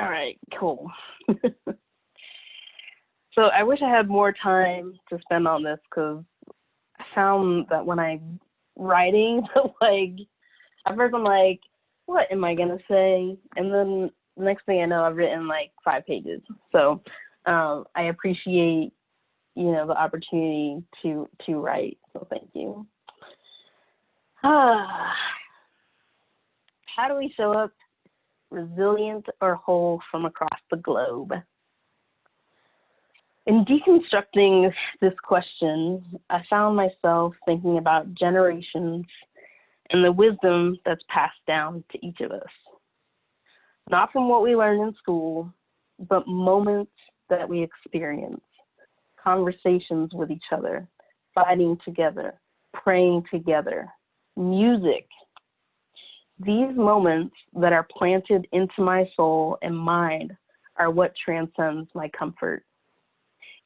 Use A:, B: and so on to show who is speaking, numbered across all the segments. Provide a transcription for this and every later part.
A: All right, cool. So I wish I had more time to spend on this because I found that when I'm writing, like, at first I'm like, what am I going to say? And then the next thing I know, I've written like 5 pages. So I appreciate, the opportunity to write. So thank you. How do we show up resilient or whole from across the globe? In deconstructing this question, I found myself thinking about generations and the wisdom that's passed down to each of us. Not from what we learned in school, but moments that we experience, conversations with each other, fighting together, praying together, music. These moments that are planted into my soul and mind are what transcends my comfort.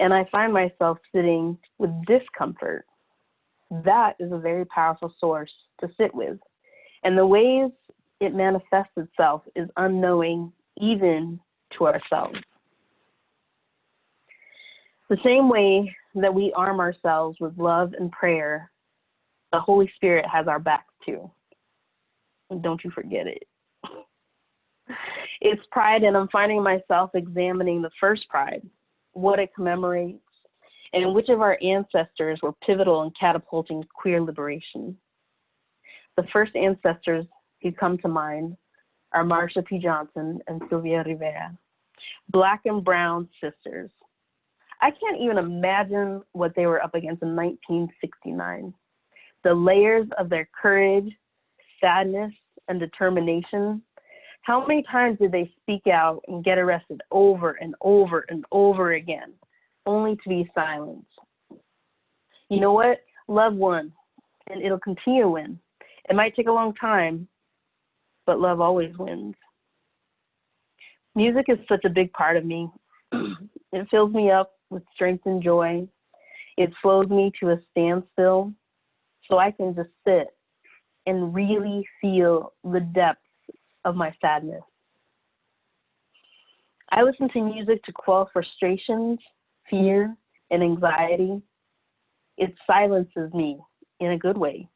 A: And I find myself sitting with discomfort. That is a very powerful source to sit with. And the ways it manifests itself is unknowing even to ourselves. The same way that we arm ourselves with love and prayer, the Holy Spirit has our backs too. And don't you forget it. It's pride, and I'm finding myself examining the first pride, what it commemorates, and which of our ancestors were pivotal in catapulting queer liberation. The first ancestors who come to mind are Marsha P. Johnson and Sylvia Rivera, Black and brown sisters. I can't even imagine what they were up against in 1969. The layers of their courage, sadness, and determination. How many times did they speak out and get arrested over and over and over again, only to be silenced? You know what? Love won, and it'll continue to win. It might take a long time, but love always wins. Music is such a big part of me. It fills me up with strength and joy. It slows me to a standstill so I can just sit and really feel the depths of my sadness. I listen to music to quell frustrations, fear, and anxiety. It silences me in a good way,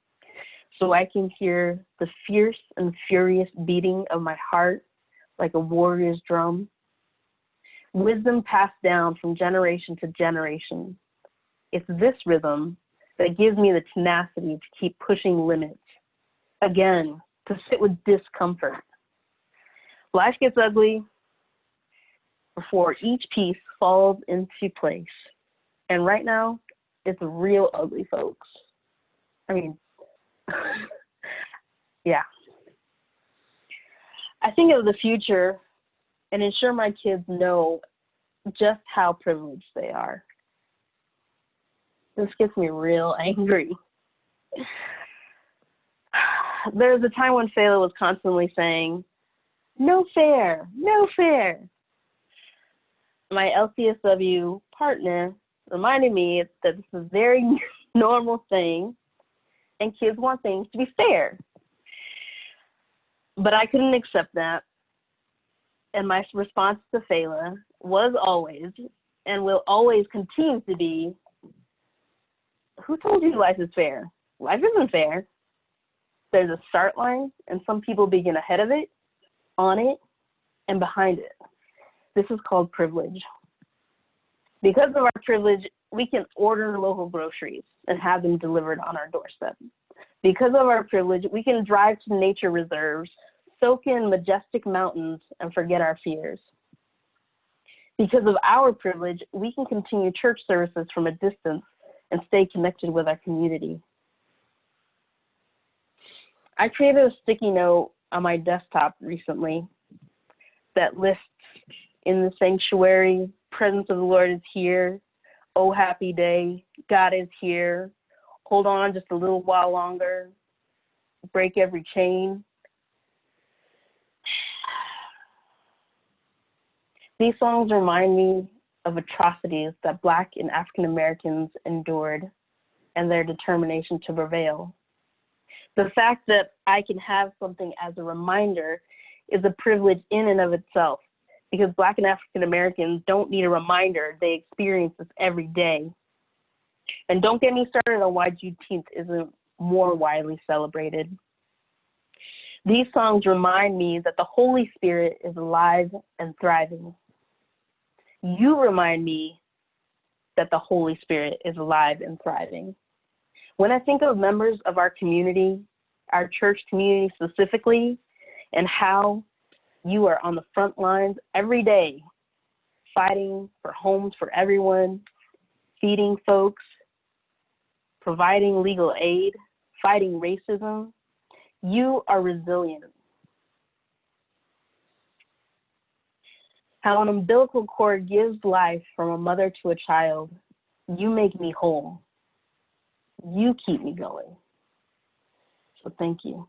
A: so I can hear the fierce and furious beating of my heart like a warrior's drum. Wisdom passed down from generation to generation. It's this rhythm that gives me the tenacity to keep pushing limits. Again, to sit with discomfort. Life gets ugly before each piece falls into place. And right now, it's real ugly, folks. I mean, yeah. I think of the future and ensure my kids know just how privileged they are. This gets me real angry. There was a time when Fela was constantly saying, no fair, no fair. My LCSW partner reminded me that this is a very normal thing and kids want things to be fair. But I couldn't accept that. And my response to Fela was always, and will always continue to be, who told you life is fair? Life isn't fair. There's a start line, and some people begin ahead of it, on it, and behind it. This is called privilege. Because of our privilege, we can order local groceries and have them delivered on our doorstep. Because of our privilege, we can drive to nature reserves, soak in majestic mountains, and forget our fears. Because of our privilege, we can continue church services from a distance and stay connected with our community. I created a sticky note on my desktop recently that lists, in the sanctuary, presence of the Lord is here, oh happy day, God is here, hold on just a little while longer, break every chain. These songs remind me of atrocities that Black and African Americans endured and their determination to prevail. The fact that I can have something as a reminder is a privilege in and of itself, because Black and African Americans don't need a reminder. They experience this every day. And don't get me started on why Juneteenth isn't more widely celebrated. These songs remind me that the Holy Spirit is alive and thriving. You remind me that the Holy Spirit is alive and thriving. When I think of members of our community, our church community specifically, and how you are on the front lines every day, fighting for homes for everyone, feeding folks, providing legal aid, fighting racism, you are resilient. How an umbilical cord gives life from a mother to a child, you make me whole. You keep me going. So thank you.